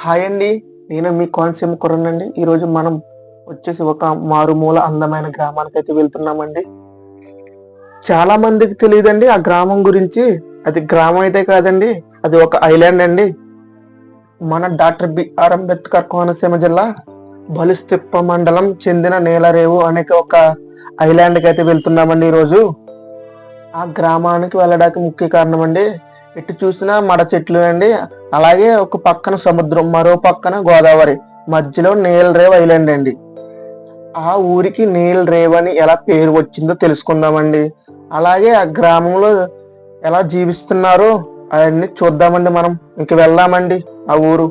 Hi అండి. నేను మీ కోనసీమ కుర్రనండి. ఈరోజు మనం వచ్చేసి ఒక మారుమూల అందమైన గ్రామానికైతే వెళ్తున్నామండి. చాలా మందికి తెలియదండి ఆ గ్రామం గురించి. అది గ్రామం అయితే కాదండి, అది ఒక ఐలాండ్ అండి. మన డాక్టర్ బిఆర్ అంబేద్కర్ కోనసీమ జిల్లా బలుస్తిప్ప మండలం చెందిన నీలరేవు అనే ఒక ఐలాండ్కి అయితే వెళ్తున్నామండి ఈరోజు. ఆ గ్రామానికి వెళ్ళడానికి ముఖ్య కారణం అండి, ఎటు చూసినా మడ చెట్లు అండి. అలాగే ఒక పక్కన సముద్రం, మరో పక్కన గోదావరి, మధ్యలో నీలరేవ్ ఐలాండ్ అండి. ఆ ఊరికి నీలరేవ్ అని ఎలా పేరు వచ్చిందో తెలుసుకుందామండి. అలాగే ఆ గ్రామంలో ఎలా జీవిస్తున్నారో అవన్నీ చూద్దామండి. మనం ఇంక వెళ్దామండి ఆ ఊరు.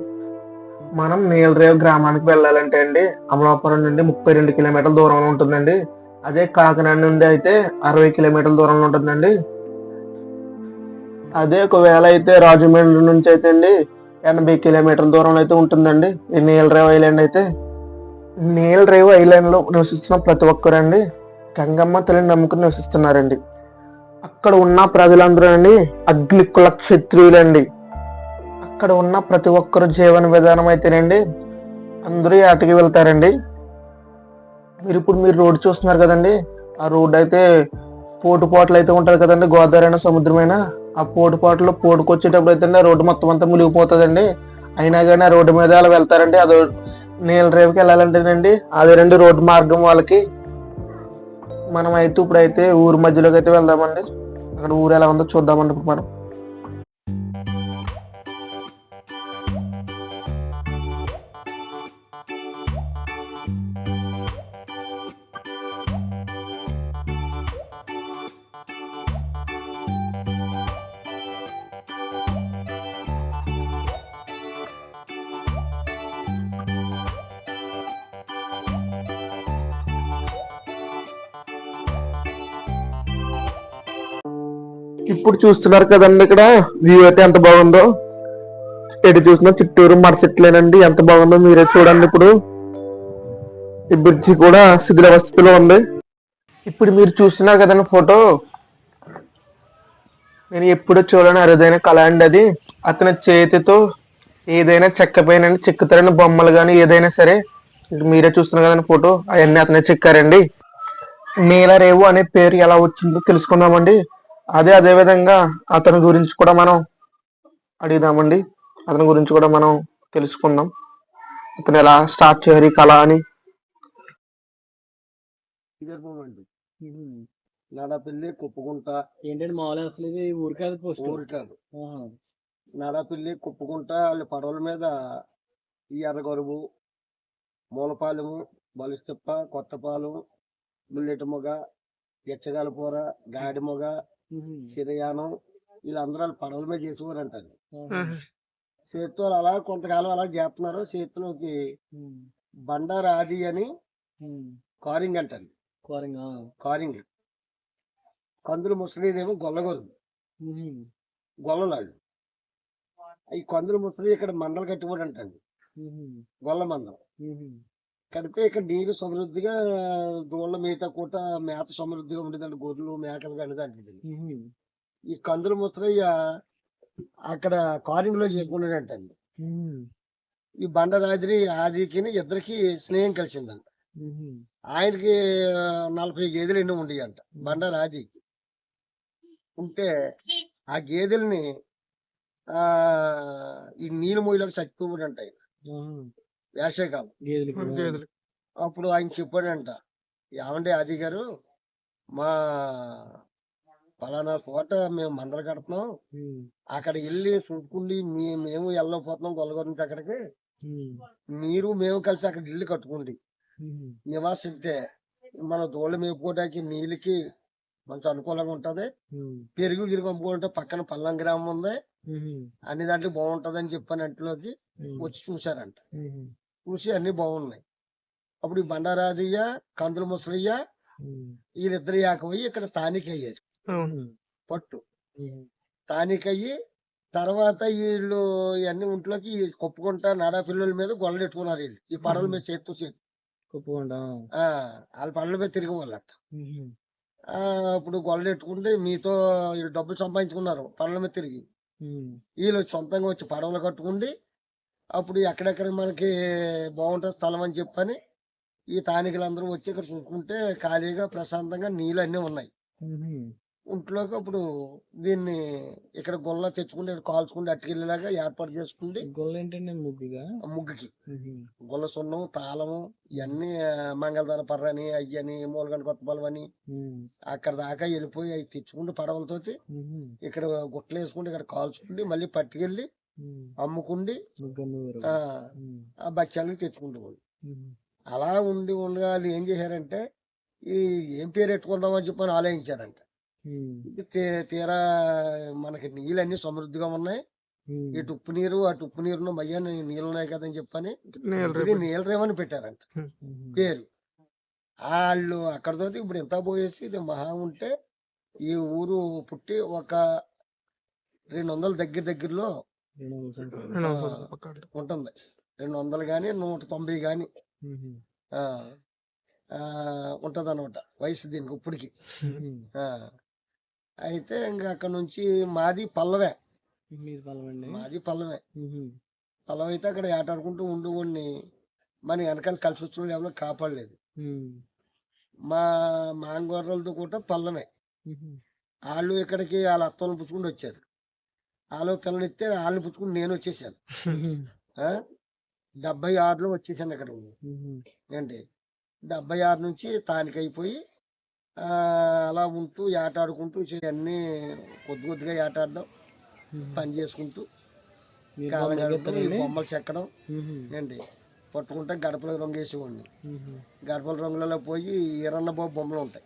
మనం నీలరేవ్ గ్రామానికి వెళ్ళాలంటే అండి, అమలాపురం నుండి 32 కిలోమీటర్ల దూరంలో ఉంటుందండి. అదే కాకినాడ నుండి అయితే 60 కిలోమీటర్ల దూరంలో ఉంటుందండి. అదే ఒకవేళ అయితే రాజమండ్రి నుంచి అయితే అండి 80 కిలోమీటర్ల దూరంలో అయితే ఉంటుందండి ఈ నీలరేవ్ ఐలాండ్ అయితే. నీలరేవ్ ఐలాండ్ లో నివసిస్తున్న ప్రతి ఒక్కరండి గంగమ్మ తల్లిని నమ్ముకుని నివసిస్తున్నారండి. అక్కడ ఉన్న ప్రజలందరూ అండి అగ్నికుల క్షత్రియులండి. అక్కడ ఉన్న ప్రతి ఒక్కరు జీవన విధానం అయితేనండి అందరూ ఏటకి వెళ్తారండి. మీరు రోడ్డు చూస్తున్నారు కదండి, ఆ రోడ్డు అయితే పోటుపాట్లు అయితే ఉంటది కదండి, గోదావరి అయినా సముద్రమైనా. ఆ పోటుపాట్లు పోటుకొచ్చేటప్పుడు అయితే రోడ్డు మొత్తం అంతా మునిగిపోతుందండి. అయినా కానీ ఆ రోడ్డు మీద అలా వెళ్తారండి. అది నీలరేవుకి వెళ్ళాలంటేనండి అదే రండి రోడ్డు మార్గం వాళ్ళకి. మనం అయితే ఇప్పుడైతే ఊరు మధ్యలోకి అయితే వెళ్దామండి. అక్కడ ఊరు ఎలా ఉందో చూద్దామండి ఇప్పుడు మనం. ఇప్పుడు చూస్తున్నారు కదండి ఇక్కడ వ్యూ అయితే ఎంత బాగుందో. ఎటు చూసినా చుట్టూరు మర చెట్లేనండి, ఎంత బాగుందో మీరే చూడండి. ఇప్పుడు ఈ బ్రిడ్జి కూడా శిథిలావస్థలో ఉంది. ఇప్పుడు మీరు చూస్తున్నారు కదండి ఫోటో, నేను ఎప్పుడు చూడని అరుదైన కళ అండి అది. అతని చేతితో ఏదైనా చెక్క పైన చెక్కుతారని బొమ్మలు కానీ ఏదైనా సరే. మీరే చూస్తున్నారు కదండి ఫోటో, అవన్నీ అతనే చెక్కారండి. నీలరేవు అనే పేరు ఎలా వచ్చిందో తెలుసుకుందామండి. అదే విధంగా అతని గురించి కూడా మనం అడుగుదామండి. అతని గురించి కూడా మనం తెలుసుకుందాం. అతను ఎలా స్టార్ట్ చేయాలి కళ అని. నడపల్లి కుప్పగుంట ఏంటంటే మామూలుగా అసలు ఇది ఊరు కాదు, పోస్ట్ ఊరు కాదు. నడపల్లి కుప్పగుంట వాళ్ళ పడవల మీద ఈ ఎర్రగరువు, మూలపాలెము, బలుస్తిప్ప, కొత్తపాలెం, ముల్లెటిమొగ, ఎచ్చగాలపూర, గాడిమొగ, సిరయానం వీళ్ళందరూ వాళ్ళ పడవల మీద చేసేవారు అంటారు. చేతులు అలా కొంతకాలం అలా చేస్తున్నారు. చేతిలోకి బండారాది అని కారింగ్ అంటారు. కారింగ్ కందులు ముసలిదేమో గొల్లగొరు, గొల్లలాళ్ళు. ఈ కందులు ముసలి ఇక్కడ మండలు కట్టుబడి అంటండి, గొల్ల మందం కడితే ఇక్కడ నీరు సమృద్ధిగా దూళ్ళ మేత కూట మేత సమృద్ధిగా ఉండేదండి. గొర్రెలు మేకలు కనేదండి. ఈ కందులు ముసలయ్య అక్కడ కారింగ్ లో చేసుకున్నాడంటండి. ఈ బండరాజుని ఆదికి ఇద్దరికి స్నేహం కలిసిందంట. ఆయనకి 40 గేదెలు ఎన్నో ఉండేవి అంట బండరాజుకి. ఉంటే ఆ గేదెల్ని ఈ నీళ్ళు మొయ్యలోకి చచ్చిపోయాడు అంట ఆయన వేసవికాలం. అప్పుడు ఆయన చెప్పాడంట, ఏమండి ఆది గారు, మా పలానా చోట మేము మందలు కడుతున్నాం, అక్కడికి వెళ్ళి చూసుకుండి మేము వెళ్ళకపోతున్నాం గొల్లగొర నుంచి అక్కడికి, మీరు మేము కలిసి అక్కడ ఇల్లు కట్టుకోండి, నివాసిస్తే మన దూళ్ళు మేపుకోవడానికి నీళ్ళకి మంచి అనుకూలంగా ఉంటది, పెరుగు గిరుగు అమ్ముకుంటే పక్కన పల్లం గ్రామం ఉంది, అన్ని దాంట్లో బాగుంటది అని చెప్పని ఇంట్లోకి వచ్చి చూసారంట. చూసి అన్ని బాగున్నాయి. అప్పుడు ఈ బండారాదయ్య, కందుల ముసలయ్య వీళ్ళిద్దరు ఏకమయ్యి ఇక్కడ స్థానిక అయ్యారు. పట్టు స్థానిక అయ్యి తర్వాత వీళ్ళు ఇవన్నీ ఒంట్లోకి కొప్పుకుంటా నాడా పిల్లల మీద గొల్లలు ఎట్టుకున్నారు. వీళ్ళు ఈ పడవల మీద చేత్తు కొప్పుకుంటా వాళ్ళ పడవల మీద తిరిగి వాళ్ళట. అప్పుడు గొల్లలు ఎట్టుకుంటే మీతో వీళ్ళు డబ్బులు సంపాదించుకున్నారు పడవల మీద తిరిగి. వీళ్ళు సొంతంగా వచ్చి పడవలు కట్టుకుండి అప్పుడు ఎక్కడెక్కడ మనకి బాగుంటుంది స్థలం అని చెప్పని ఈ స్థానికులందరూ వచ్చి ఇక్కడ చూసుకుంటే ఖాళీగా ప్రశాంతంగా నీళ్ళు అన్నీ ఉన్నాయి. ఇంట్లోకి అప్పుడు దీన్ని ఇక్కడ గొల్ల తెచ్చుకుంటే ఇక్కడ కాల్చుకుంటే అట్టుకెళ్ళేలాగా ఏర్పాటు చేసుకుంది. గొల్ల ఏంటండి? ముగ్గుగా? ముగ్గుకి గొల్ల సున్నం తాళము ఇవన్నీ మంగళదాన పర్ర అని అయ్యని మూలగంట కొత్త పొలం అని అక్కడ దాకా వెళ్ళిపోయి అవి తెచ్చుకుంటూ పడవలతోటి ఇక్కడ గుట్టలు వేసుకుంటే ఇక్కడ కాల్చుకుండి మళ్ళీ పట్టుకెళ్ళి అమ్ముకుండి ఆ బచ్చాలకి తెచ్చుకుంటూ పోయి అలా ఉండి ఉండగా వాళ్ళు ఏం చేశారంటే ఈ ఏం పేరు పెట్టుకుందామని చెప్పని ఆలోచించారంట. తీరా మనకి నీళ్ళన్నీ సమృద్ధిగా ఉన్నాయి, ఇటు ఉప్పు నీరు అటు ఉప్పు నీరును మయ్య నీళ్ళు ఉన్నాయి కదని చెప్పని ఇది నీలరేమని పెట్టారంట పేరు. వాళ్ళు అక్కడితో ఇప్పుడు ఎంత పోయేసి ఇది మహా ఉంటే ఈ ఊరు పుట్టి ఒక 200 దగ్గరలో ఉంటుంది. 200 గాని 190 గాని ఉంటది అనమాట వయసు దీనికి ఇప్పటికి. అయితే ఇంకా అక్కడ నుంచి మాది పల్లవే, మాది పల్లవే. పల్లవ అయితే అక్కడ ఏటాడుకుంటూ ఉండి మన వెనకాల కలిసి వచ్చిన ఎవరో కాపాడలేదు. మా మాంగోర్రలతో కూడా పల్లమే. వాళ్ళు ఇక్కడికి వాళ్ళ అత్తలను పుచ్చుకుంటూ వచ్చారు. వాళ్ళు పిల్లలు ఇస్తే వాళ్ళని పుచ్చుకుని నేను వచ్చేసాను. 76లో వచ్చేసాను ఇక్కడ. ఏంటి 76 నుంచి తానికి అయిపోయి అలా ఉంటూ ఏటాడుకుంటూ అన్నీ కొద్దిగా ఏటాడడం, పని చేసుకుంటూ కాలం గడపడం, బొమ్మలు చెక్కడం ఏంటి పట్టుకుంటే గడపలో రంగు వేసేవాడిని. గడపల రంగులలో పోయి ఈరన్న బాబు బొమ్మలు ఉంటాయి,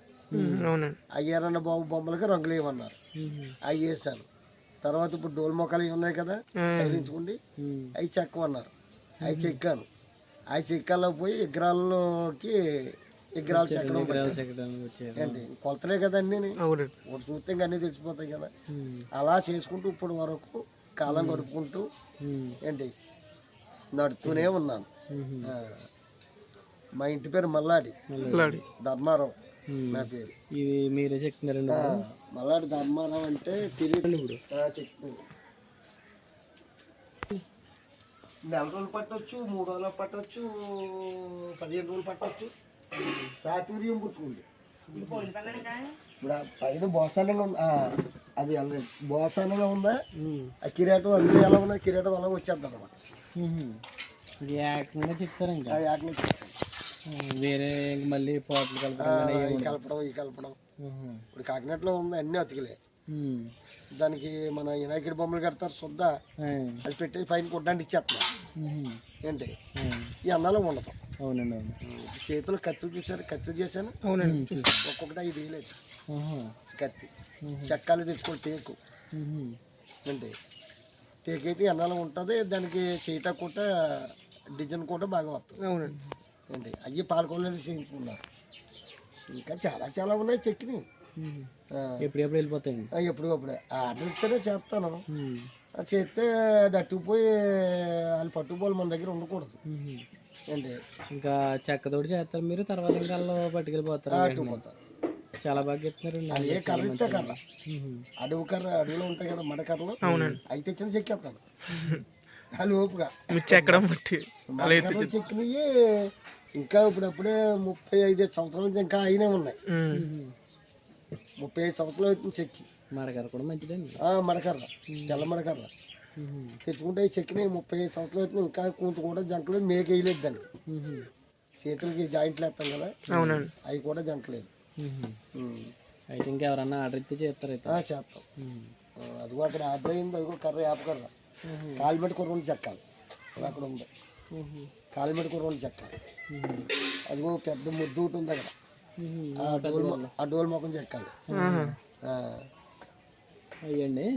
ఆ ఈరన్న బాబు బొమ్మలకి రంగులు వేయమన్నారు, అవి వేసాను. తర్వాత ఇప్పుడు డోల్ మొక్కలు ఉన్నాయి కదా తగిలించుకుండి అవి చెక్కమన్నారు, అవి చెక్కాను. అవి చెక్కల్లో పోయి విగ్రహాల్లోకి విగ్రహాలు చెక్కడం ఏంటి కొలతలే కదా అన్నీ ఒకటి చూస్తే ఇంకా అన్నీ తెలిసిపోతాయి కదా. అలా చేసుకుంటూ ఇప్పుడు వరకు కాలం గడుపుకుంటూ ఏంటి నడుతూనే ఉన్నాను. మా ఇంటి పేరు మల్లాడి ధర్మారావు నా పేరు. ఇది మీరే చెప్తున్నారండి? మల్లాడి ధర్మారావు అంటే తెలియదు. చెప్తున్నాను 4 రోజులు పట్టవచ్చు, 3 రోజులు పట్టవచ్చు, 15 రోజులు పట్టవచ్చు. సాతుర్యం పుచ్చుకుంది. ఇప్పుడు పైన బోసానంగా ఉంది, అది బోసానంగా ఉందా ఆ కిరీటం అన్ని ఎలా ఉన్నా కిరీటం అలా వచ్చేద్దాం అనమాట. ఏకంగా చెప్తారు ఇంకా వేరే మళ్ళీ పోట్లు కలపడం ఈ కలపడం. ఇప్పుడు కాకినాడలో ఉంది అన్ని అతికిలే. దానికి మన వినాయకుడి బొమ్మలు కడతారు శుద్ధ, అది పెట్టేసి పైన కొట్టడానికి ఇచ్చేస్తున్నారు. ఏంటి ఈ అన్నాలో ఉండదు. అవునండి. చేతులు కత్తులు చూసారు, కత్తులు చేశాను. ఒక్కొక్కటి 5 వేయలేదు కత్తి. చెక్కాలు తెచ్చుకో టేకు ఏంటి టేక్ అయితే అన్నాలో ఉంటుంది. దానికి చేయటం కూడా డిజైన్ కూడా బాగా వస్తుంది. ఏంటి అయ్యి పాలకొల్లు చేయించుకున్నారు. ఇంకా చాలా ఉన్నాయి చెక్కిని. ఎప్పుడెప్పుడు వెళ్ళిపోతాయండి? ఎప్పుడప్పుడే ఆర్డర్ ఇస్తేనే చేస్తాను. చేస్తే దట్టుకుపోయి వాళ్ళు పట్టుకుపోవాలి, మన దగ్గర ఉండకూడదు. ఏంటి ఇంకా చెక్కతోటి చేస్తారు మీరు, తర్వాత ఇంకా పట్టుకెళ్ళిపోతారు. చాలా బాగా చెప్తున్నారు. ఏ కర్ర ఇస్తే కర్ర, అడవి కర్ర, అడవిలో ఉంటాయి కదా మడ కర్రలు, అయితే తెచ్చిన చెక్కేస్తాను. వాళ్ళు ఓపుగా చెక్కడం చెక్కినవి ఇంకా ఇప్పుడప్పుడే 35 సంవత్సరాల నుంచి ఇంకా అయినే ఉన్నాయి. 35 సంవత్సరాలు అవుతుంది చెక్కి. మడకర్ర కూడా మంచిదండి. మడకర్ర, తెల్ల మడకర్ర తెచ్చుకుంటే చెక్కినాయి 35 సంవత్సరాలు అవుతుంది. ఇంకా కూత కూడా జంకలేదు, మేక వేయలేదు దానికి. చేతులకి జాయింట్లు వేస్తాం కదా, అవి కూడా జంకలేదు. అయితే ఇంకెవరన్నా ఆర్డర్ ఇస్తే చేస్తారు? అయితే చేస్తాం. అదిగో అక్కడ ఆర్డర్ అయింది, అదిగో కర్ర యాపకర్ర కాలు పెట్టుకుని 2 చెక్కాలి. అక్కడ ఉంది కాలు పెట్టుకుని 2 చెక్కాలి. అదిగో పెద్ద ముద్దు ఒకటి ఉంది అక్కడ, ఆ డోల్ మొక్కం చెక్కాలి. అయ్యండి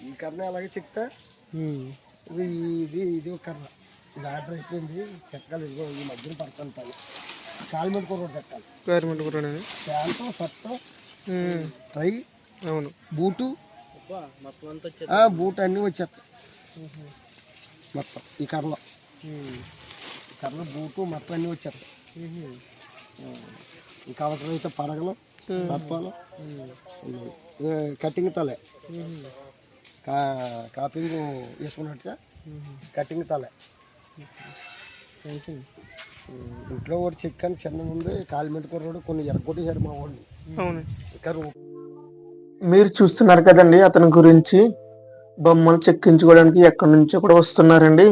ఈ కర్ర అలాగే చెక్తా. ఇది ఒక కర్ర, ఇది ఆర్డర్ అయిపోయింది, చెక్కాలి. ఇదిగో ఈ మధ్యన పడుతుంటాను. కాలు పెట్టుకుని చెక్కాలి. ప్యాంటు, షర్టు, టై, బూటు, బూట్ అన్నీ వచ్చేస్తాయి మొత్తం. ఈ కర్రలో బూటు మొత్తం అన్నీ వచ్చేస్తాయి. ఇంకా అవసరమైతే పడగలు, సర్పాలు, కటింగ్ తలే కాపింగ్ వేసుకున్నట్టుగా కటింగ్ తల. ఇంట్లో ఒకటి చిక్కని చిన్నది ఉంది, కాలిమెంట్ కుర్రాడు కొన్ని ఎరగొట్టేశారు మా వాళ్ళు. ఇంకా మీరు చూస్తున్నారు కదండి అతని గురించి. బొమ్మలు చెక్కించుకోవడానికి ఎక్కడి నుంచో కూడా వస్తున్నారండి.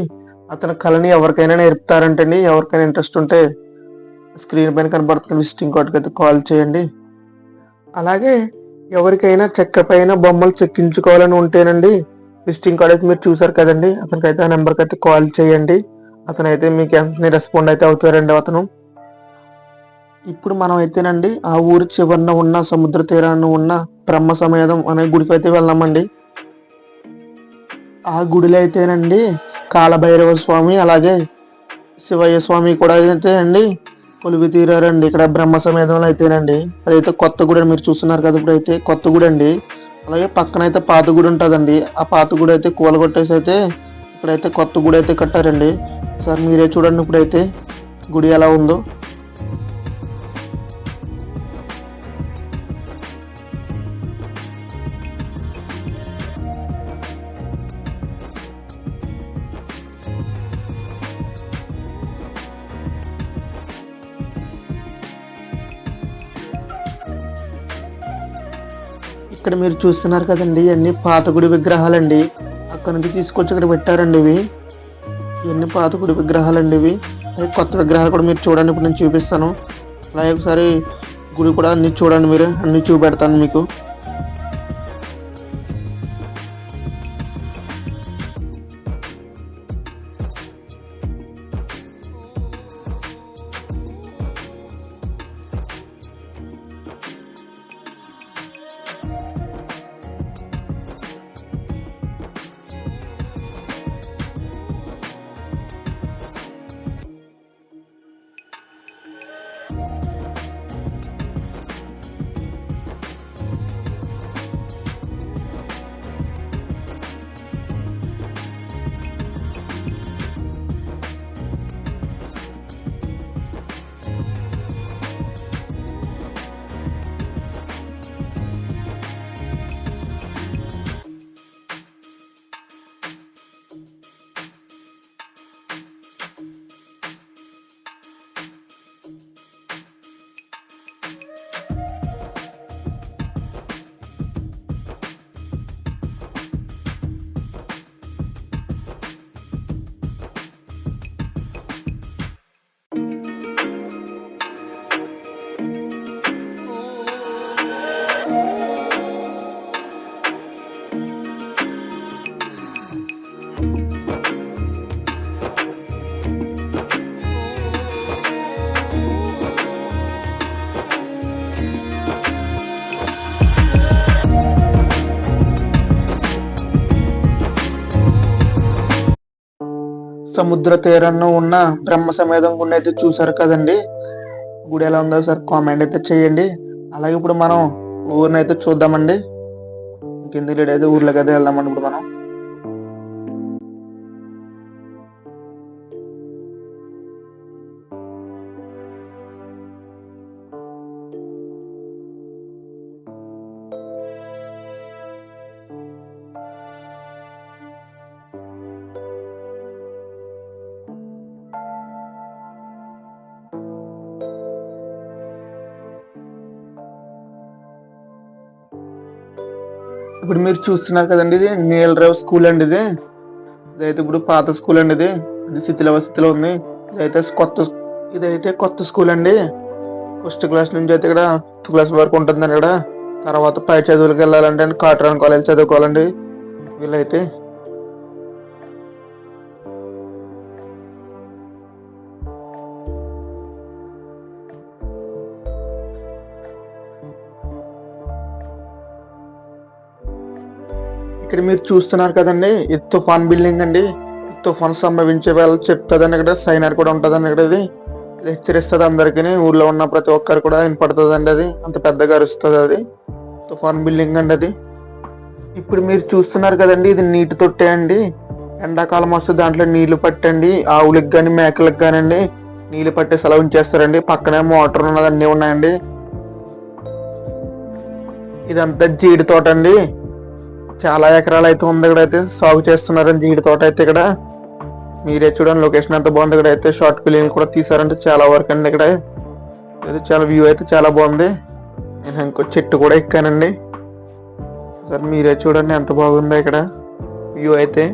అతని కళని ఎవరికైనా నేర్పుతారంటండి. ఎవరికైనా ఇంట్రెస్ట్ ఉంటే స్క్రీన్ పైన కనబడుతున్న విజిటింగ్ కార్డుకి అయితే కాల్ చేయండి. అలాగే ఎవరికైనా చెక్క పైన బొమ్మలు చెక్కించుకోవాలని ఉంటేనండి, విజిటింగ్ కార్డ్ అయితే మీరు చూసారు కదండి, అతనికైతే ఆ నెంబర్కి అయితే కాల్ చేయండి. అతనైతే మీకు వెంటనే రెస్పాండ్ అయితే అవుతారండి అతను. ఇప్పుడు మనం అయితేనండి ఆ ఊరి చివరన ఉన్న సముద్ర తీరాన్ని ఉన్న బ్రహ్మ సమేతం అనే గుడికి అయితే వెళ్దామండి. ఆ గుడిలో అయితేనండి కాలభైరవ స్వామి అలాగే శివయ్య స్వామి కూడా అయితే అండి కొలువి తీరారండి ఇక్కడ బ్రహ్మ సమేతంలో అయితేనండి. అదైతే కొత్త గుడి మీరు చూస్తున్నారు కదా, ఇప్పుడు అయితే కొత్త గుడి అండి. అలాగే పక్కన అయితే పాత గుడి ఉంటుందండి. ఆ పాత గుడి అయితే కూలగొట్టేసి అయితే ఇక్కడైతే కొత్త గుడి అయితే కట్టారండి. సార్ మీరే చూడండి ఇప్పుడైతే గుడి ఎలా ఉందో. ఇక్కడ మీరు చూస్తున్నారు కదండి, ఇవన్నీ పాత గుడి విగ్రహాలండి. అక్కడ నుంచి తీసుకొచ్చి ఇక్కడ పెట్టారండి ఇవి. ఇవన్నీ పాత గుడి విగ్రహాలండి ఇవి. కొత్త విగ్రహాలు కూడా మీరు చూడండి, ఇప్పుడు నేను చూపిస్తాను. అలాగే ఒకసారి గుడి కూడా అన్ని చూడండి, మీరు అన్ని చూపెడతాను మీకు. సముద్ర తీరాన్ని ఉన్న బ్రహ్మ సమేతం గుడి అయితే చూసారు కదండి. గుడి ఎలా ఉందో సార్ కామెంట్ అయితే చేయండి. అలాగే ఇప్పుడు మనం ఊరిని అయితే చూద్దామండి. ఇంకెందుకు లేట్ అయితే ఊర్లోకి అయితే వెళ్దామండి ఇప్పుడు మనం. ఇప్పుడు మీరు చూస్తున్నారు కదండి, ఇది నీలరావు స్కూల్ అండి. ఇదైతే ఇప్పుడు పాత స్కూల్ అండి. ఇది శిథిలావస్థలో ఉంది. ఇదైతే కొత్త స్కూల్ అండి. ఫస్ట్ క్లాస్ నుంచి అయితే ఇక్కడ 5th క్లాస్ వరకు ఉంటుందండి. ఇక్కడ తర్వాత పై చదువులకు వెళ్ళాలంటే కాట్రాన్ కాలేజ్ చదువుకోవాలండి వీళ్ళైతే. ఇక్కడ మీరు చూస్తున్నారు కదండి, ఇది తుఫాన్ బిల్డింగ్ అండి. తుఫాన్ సంభవించే వాళ్ళు చెప్తుందని ఇక్కడ సైనర్ కూడా ఉంటుందండి. ఇక్కడ ఇది హెచ్చరిస్తుంది అందరికి, ఊర్లో ఉన్న ప్రతి ఒక్కరు కూడా వినపడుతుంది అండి. అది అంత పెద్దగా అరుస్తుంది. అది తుఫాన్ బిల్డింగ్ అండి అది. ఇప్పుడు మీరు చూస్తున్నారు కదండి, ఇది నీటి తొట్టే అండి. ఎండాకాలం వస్తే దాంట్లో నీళ్లు పట్టండి ఆవులకు కానీ మేకలకు కానండి నీళ్లు పట్టే సెలవు ఉంచేస్తారండి. పక్కనే మోటార్ ఉన్నది, అన్నీ ఉన్నాయండి. ఇదంతా జీడి తోట అండి. చాలా ఎకరాలు అయితే ఉంది. ఇక్కడ అయితే సాగు చేస్తున్నారని జీడి తోట అయితే ఇక్కడ మీరే చూడండి. లొకేషన్ ఎంత బాగుంది. ఇక్కడ అయితే షార్ట్ ఫిలిం కూడా తీసారంటే చాలా వరకు అండి. ఇక్కడ అయితే చాలా వ్యూ అయితే చాలా బాగుంది. నేను ఇంకో చెట్టు కూడా ఎక్కానండి. సార్ మీరే చూడండి ఎంత బాగుందో ఇక్కడ వ్యూ అయితే.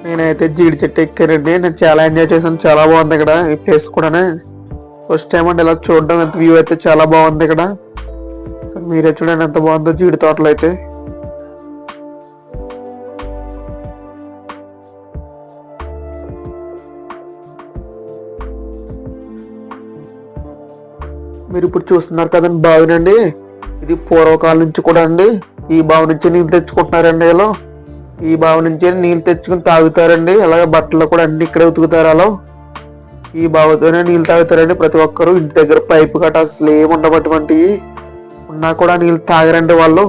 నేనైతే జీడి చెట్టు ఎక్కానండి. నేను చాలా ఎంజాయ్ చేశాను. చాలా బాగుంది ఇక్కడ ఈ ప్లేస్ కూడా. ఫస్ట్ టైం అంటే ఇలా చూడడం, ఎంత వ్యూ అయితే చాలా బాగుంది ఇక్కడ. సో మీరే చూడండి ఎంత బాగుందో జీడి తోటలో అయితే. మీరు ఇప్పుడు చూస్తున్నారు కదండి బావినండి. ఇది పూర్వకాలం నుంచి కూడా అండి ఈ బావి నుంచి నీళ్ళు తెచ్చుకుంటున్నారండి. ఇలా ఈ బావి నుంచి నీళ్ళు తెచ్చుకుని తాగుతారండి. అలాగే బట్టలు కూడా అన్ని ఇక్కడే ఉతుకుతారు. అలా ఈ బావితోనే నీళ్ళు తాగుతారండి ప్రతి ఒక్కరు. ఇంటి దగ్గర పైపు గట్ట అసలు ఏమి ఉండబటువంటివి ఉన్నా కూడా నీళ్ళు తాగరండి వాళ్ళు.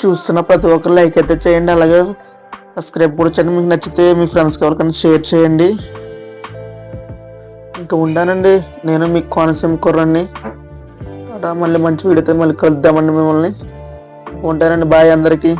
చూస్తున్న ప్రతి ఒక్కరు లైక్ అయితే చేయండి. అలాగే సబ్స్క్రైబ్ కూడా చేయండి. మీకు నచ్చితే మీ ఫ్రెండ్స్కి ఎవరికైనా షేర్ చేయండి. ఇంకా ఉంటానండి. నేను మీ కోనసీమ కుర్రాడిని. మళ్ళీ మంచి వీడియోతో మళ్ళీ కలుద్దామండి మిమ్మల్ని. ఉంటానండి. బాయ్ అందరికీ.